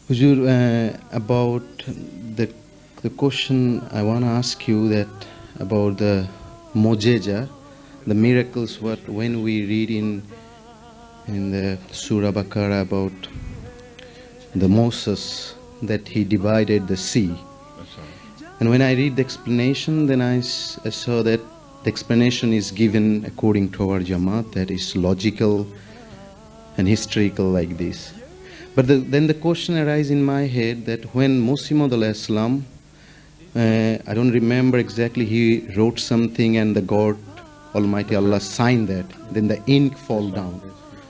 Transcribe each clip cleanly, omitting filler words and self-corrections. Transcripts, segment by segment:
Huzur, about the the question I want to ask you that about the mojeja, the miracles. What when we read in the Surah Bakara about the Moses that he divided the sea, and when I read the explanation, then I saw that the explanation is given according to our Jamaat, that is logical and historical like this. But then the question arises in my head that when Musa Islam, I don't remember exactly, he wrote something and the God Almighty Allah signed that, then the ink fall down.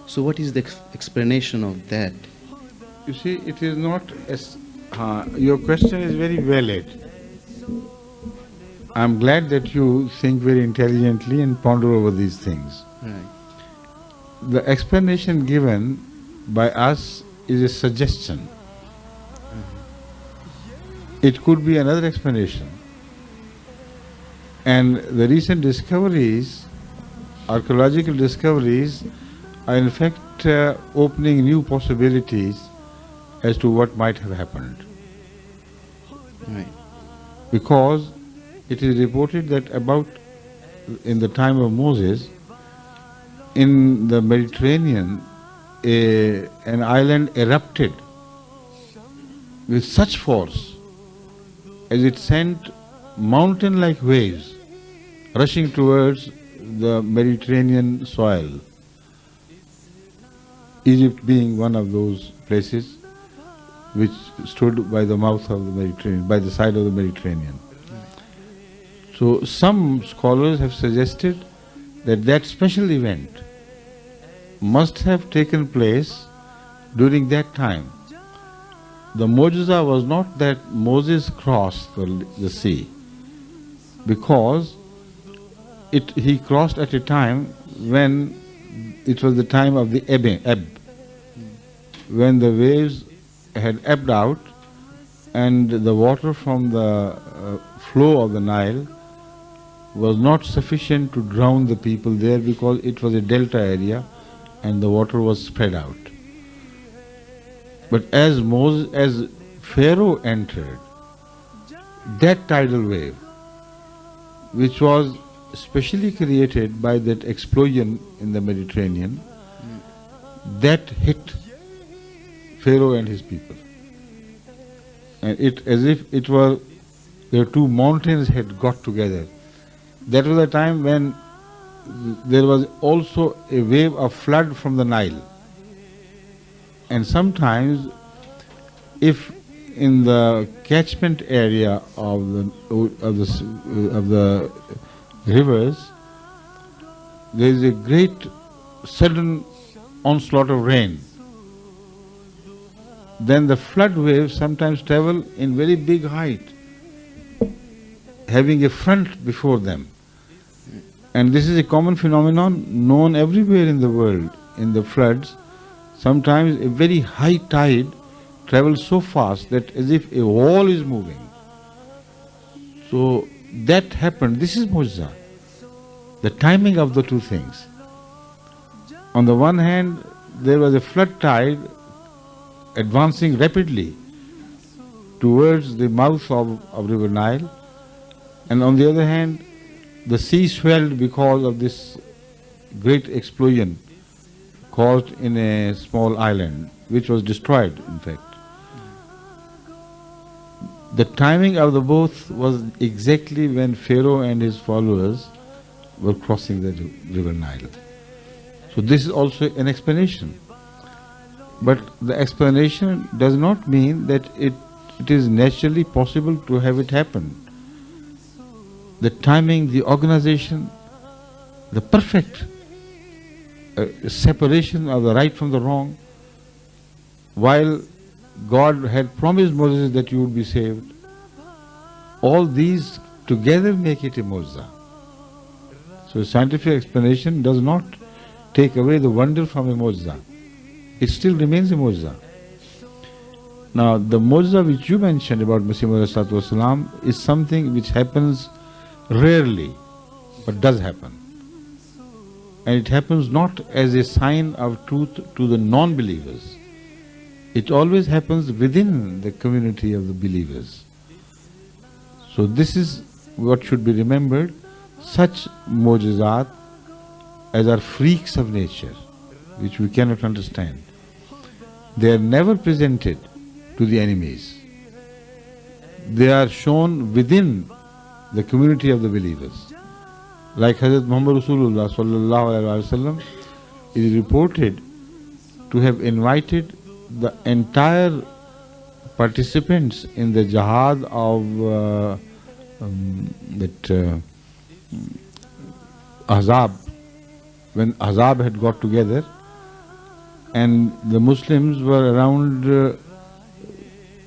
So what is the explanation of that? You see, it is not as... your question is very valid. I'm glad that you think very intelligently and ponder over these things. Right. The explanation given by us is a suggestion. It could be another explanation. And the recent discoveries, archaeological discoveries, are in fact opening new possibilities as to what might have happened. Right. Because it is reported that about in the time of Moses, in the Mediterranean, an island erupted with such force as it sent mountain-like waves rushing towards the Mediterranean soil. Egypt being one of those places which stood by the mouth of the Mediterranean, by the side of the Mediterranean. So some scholars have suggested that that special event must have taken place during that time. The Mu'jiza was not that Moses crossed the sea, because he crossed at a time when it was the time of the ebb, when the waves had ebbed out and the water from the flow of the Nile was not sufficient to drown the people there, because it was a delta area and the water was spread out. But as Pharaoh entered, that tidal wave, which was specially created by that explosion in the Mediterranean, that hit Pharaoh and his people. And it as if it was, their two mountains had got together. That was a time when there was also a wave of flood from the Nile. And sometimes, if in the catchment area of the rivers there is a great sudden onslaught of rain, then the flood waves sometimes travel in very big height, having a front before them. And this is a common phenomenon known everywhere in the world. In the floods, sometimes a very high tide travels so fast that as if a wall is moving. So that happened. This is Mu'jiza, the timing of the two things. On the one hand, there was a flood tide advancing rapidly towards the mouth of River Nile, and on the other hand, the sea swelled because of this great explosion caused in a small island, which was destroyed, in fact. The timing of the both was exactly when Pharaoh and his followers were crossing the River Nile. So this is also an explanation. But the explanation does not mean that it is naturally possible to have it happen. The timing, the organization, the perfect separation of the right from the wrong, while God had promised Moses that you would be saved, all these together make it a Mu'jiza. So scientific explanation does not take away the wonder from a Mu'jiza. It still remains a Mu'jiza. Now, the Mu'jiza which you mentioned about Masih Maud is something which happens rarely, but does happen. And it happens not as a sign of truth to the non-believers, it always happens within the community of the believers. So this is what should be remembered. Such mujizat as are freaks of nature, which we cannot understand, they are never presented to the enemies. They are shown within the community of the believers. Like Hazrat Muhammad Rasulullah sallallahu alaihi wasallam is reported to have invited the entire participants in the jihad of Ahzab, when Ahzab had got together, and the Muslims were around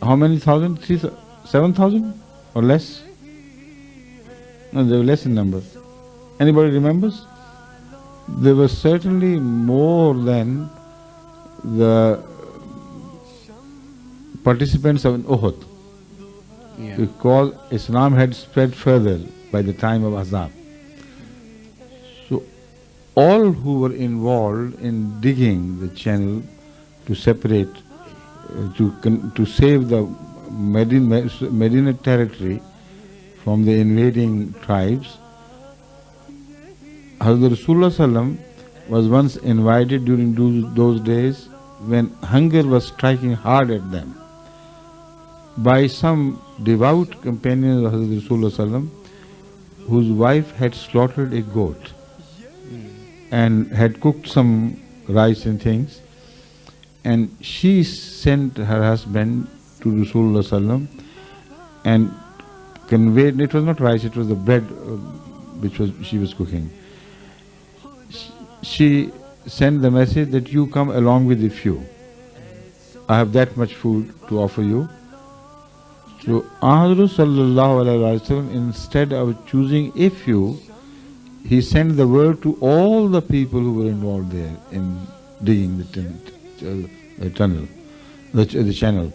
how many thousand? 7,000 or less? No, they were less in number. Anybody remembers? There were certainly more than the participants of Uhud, because Islam had spread further by the time of Ahzab. So all who were involved in digging the channel to separate, to save the Medina territory from the invading tribes, Hazrat Rasulullah Sallam was once invited during those days when hunger was striking hard at them by some devout companions of Hazrat Rasulullah Sallam, whose wife had slaughtered a goat and had cooked some rice and things, and she sent her husband to Rasulullah Sallam and conveyed, it was not rice, it was the bread which she was cooking. She sent the message that you come along with a few. I have that much food to offer you. So Ahmad sallallahu alaihi wasallam, instead of choosing a few, he sent the word to all the people who were involved there in digging the tunnel, the channel.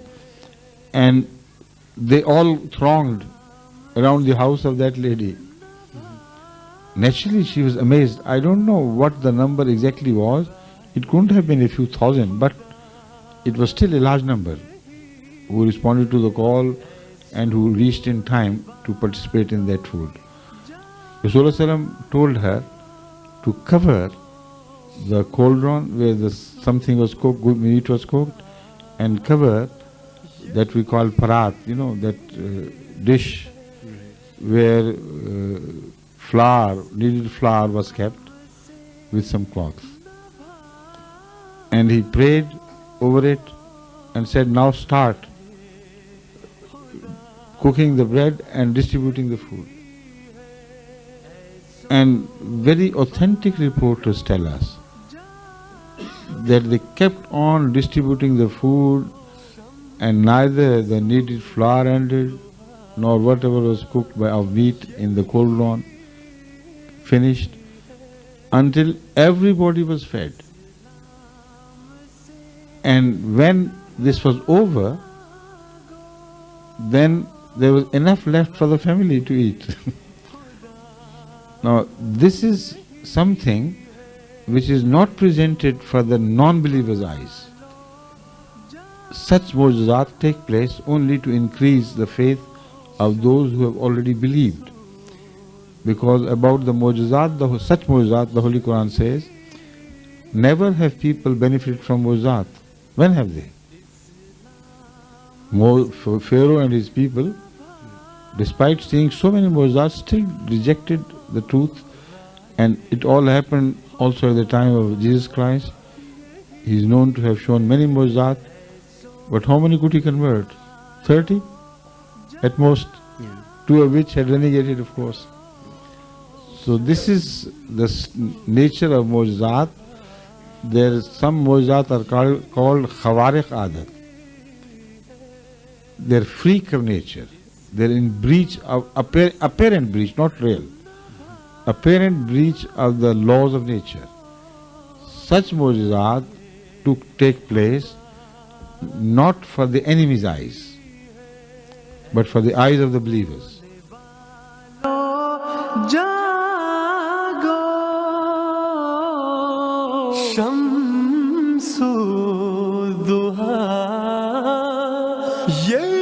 And they all thronged around the house of that lady. Naturally, she was amazed. I don't know what the number exactly was. It couldn't have been a few thousand, but it was still a large number who responded to the call and who reached in time to participate in that food. Rasulullah told her to cover the cauldron where something was cooked, good meat was cooked, and cover that we call parat, that dish where kneaded flour was kept with some cloth. And he prayed over it and said, now start cooking the bread and distributing the food. And very authentic reporters tell us that they kept on distributing the food, and neither the kneaded flour ended nor whatever was cooked of meat in the cauldron finished until everybody was fed. And when this was over, then there was enough left for the family to eat. Now, this is something which is not presented for the non-believer's eyes. Such mujizat take place only to increase the faith of those who have already believed. Because about the mujizat, such mujizat, the Holy Quran says, never have people benefited from mujizat. When have they? Pharaoh and his people, despite seeing so many mujizat, still rejected the truth, and it all happened also at the time of Jesus Christ. He is known to have shown many mujizat, but how many could he convert? 30 at most, two of which had renegated, of course. So this is the nature of mujizat. There is some mujizat are called khawariq adat. They are freak of nature. They are in breach of apparent breach, not real. Apparent breach of the laws of nature. Such mujizat take place not for the enemy's eyes, but for the eyes of the believers. शम्सु दुहा Yeah.